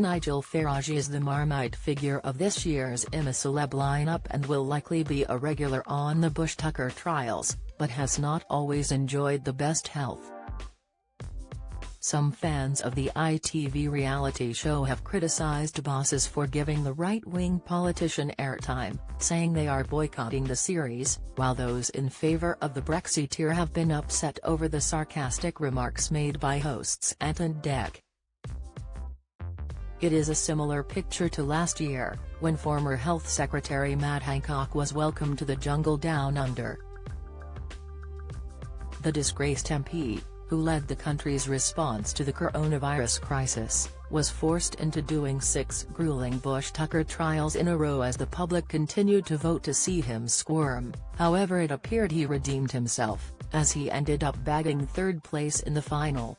Nigel Farage is the Marmite figure of this year's Celeb lineup and will likely be a regular on the Bush-Tucker trials, but has not always enjoyed the best health. Some fans of the ITV reality show have criticized bosses for giving the right-wing politician airtime, saying they are boycotting the series, while those in favor of the Brexiteer have been upset over the sarcastic remarks made by hosts Ant and Dec. It is a similar picture to last year, when former Health Secretary Matt Hancock was welcomed to the jungle down under. The disgraced MP, who led the country's response to the coronavirus crisis, was forced into doing 6 grueling Bush-Tucker trials in a row as the public continued to vote to see him squirm. However, it appeared he redeemed himself, as he ended up bagging 3rd place in the final.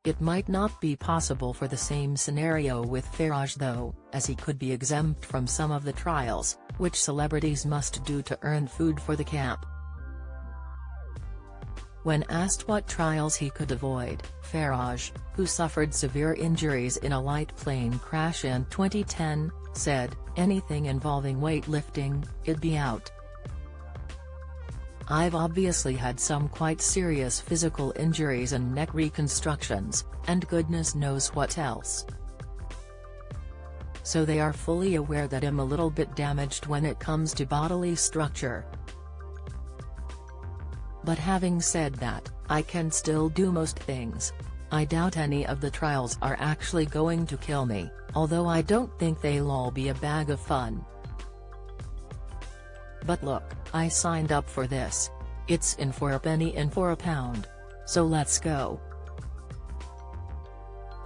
It might not be possible for the same scenario with Farage though, as he could be exempt from some of the trials, which celebrities must do to earn food for the camp. When asked what trials he could avoid, Farage, who suffered severe injuries in a light plane crash in 2010, said, "Anything involving weightlifting, it'd be out. I've obviously had some quite serious physical injuries and neck reconstructions, and goodness knows what else. So they are fully aware that I'm a little bit damaged when it comes to bodily structure. But having said that, I can still do most things. I doubt any of the trials are actually going to kill me, although I don't think they'll all be a bag of fun. But look, I signed up for this. It's in for a penny in for a pound. So let's go."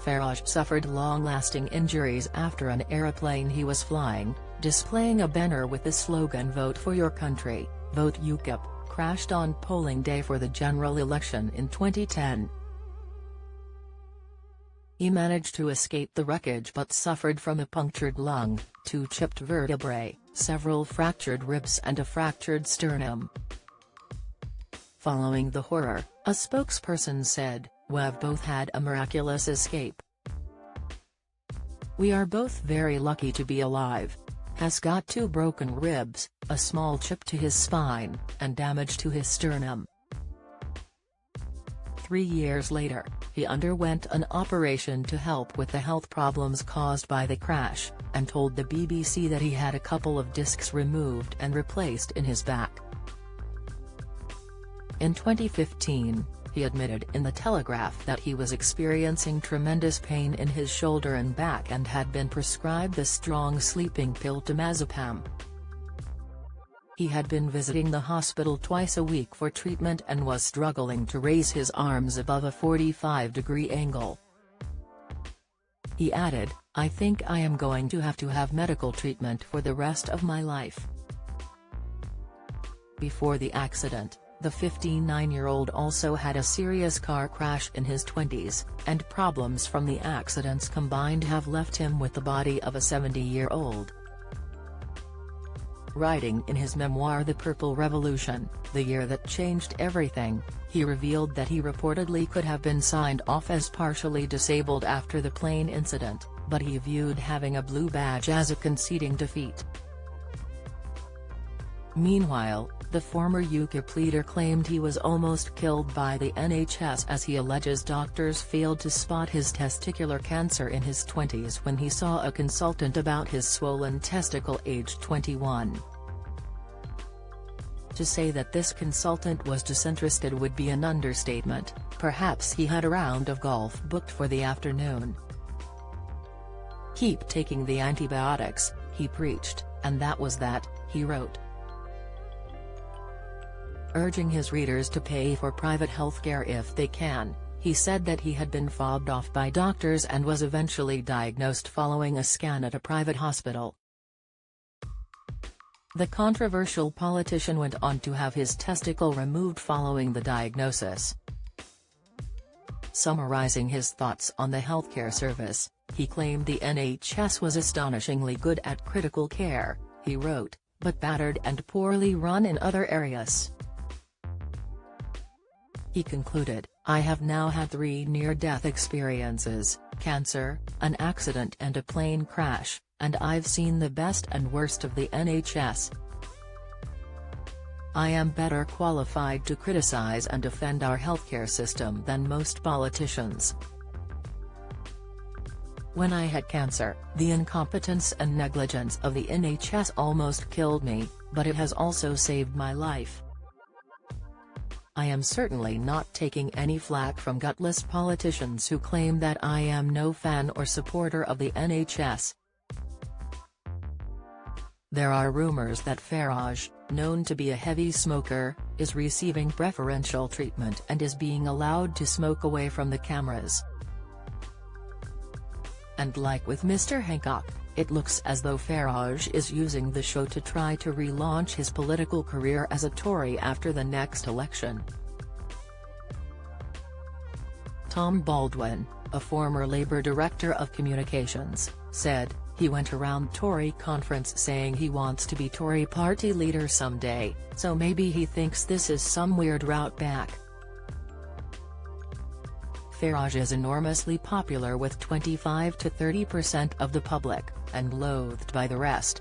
Farage suffered long-lasting injuries after an aeroplane he was flying, displaying a banner with the slogan "Vote for your country, vote UKIP," crashed on polling day for the general election in 2010. He managed to escape the wreckage but suffered from a punctured lung, 2 chipped vertebrae, several fractured ribs and a fractured sternum. Following the horror, a spokesperson said, "We've both had a miraculous escape. We are both very lucky to be alive. Has got 2 broken ribs, a small chip to his spine, and damage to his sternum." 3 years later, he underwent an operation to help with the health problems caused by the crash, and told the BBC that he had a couple of discs removed and replaced in his back. In 2015, he admitted in The Telegraph that he was experiencing tremendous pain in his shoulder and back and had been prescribed the strong sleeping pill temazepam. He had been visiting the hospital twice a week for treatment and was struggling to raise his arms above a 45-degree angle. He added, "I think I am going to have medical treatment for the rest of my life." Before the accident, the 59-year-old also had a serious car crash in his 20s, and problems from the accidents combined have left him with the body of a 70-year-old. Writing in his memoir The Purple Revolution, The Year That Changed Everything, he revealed that he reportedly could have been signed off as partially disabled after the plane incident, but he viewed having a blue badge as a conceding defeat. Meanwhile, the former UKIP leader claimed he was almost killed by the NHS as he alleges doctors failed to spot his testicular cancer in his 20s when he saw a consultant about his swollen testicle aged 21. To say that this consultant was disinterested would be an understatement. Perhaps he had a round of golf booked for the afternoon. "Keep taking the antibiotics," he preached, and that was that, he wrote. Urging his readers to pay for private healthcare if they can, he said that he had been fobbed off by doctors and was eventually diagnosed following a scan at a private hospital. The controversial politician went on to have his testicle removed following the diagnosis. Summarizing his thoughts on the healthcare service, he claimed the NHS was astonishingly good at critical care, he wrote, but battered and poorly run in other areas. He concluded, I have now had 3 near-death experiences: cancer, an accident and a plane crash, and I've seen the best and worst of the NHS. I am better qualified to criticize and defend our healthcare system than most politicians. When I had cancer, the incompetence and negligence of the NHS almost killed me, but it has also saved my life. I am certainly not taking any flack from gutless politicians who claim that I am no fan or supporter of the NHS. There are rumors that Farage, known to be a heavy smoker, is receiving preferential treatment and is being allowed to smoke away from the cameras. And like with Mr. Hancock, it looks as though Farage is using the show to try to relaunch his political career as a Tory after the next election. Tom Baldwin, a former Labour Director of Communications, said, he went around Tory conference saying he wants to be Tory party leader someday, so maybe he thinks this is some weird route back. Farage is enormously popular with 25 to 30% of the public, and loathed by the rest.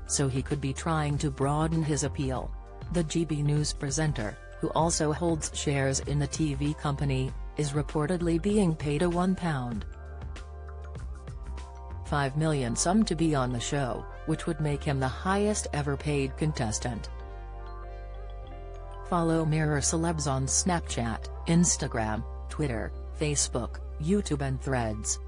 So he could be trying to broaden his appeal. The GB News presenter, who also holds shares in the TV company, is reportedly being paid a £1.5 million sum to be on the show, which would make him the highest ever paid contestant. Follow Mirror Celebs on Snapchat, Instagram, Twitter, Facebook, YouTube and Threads.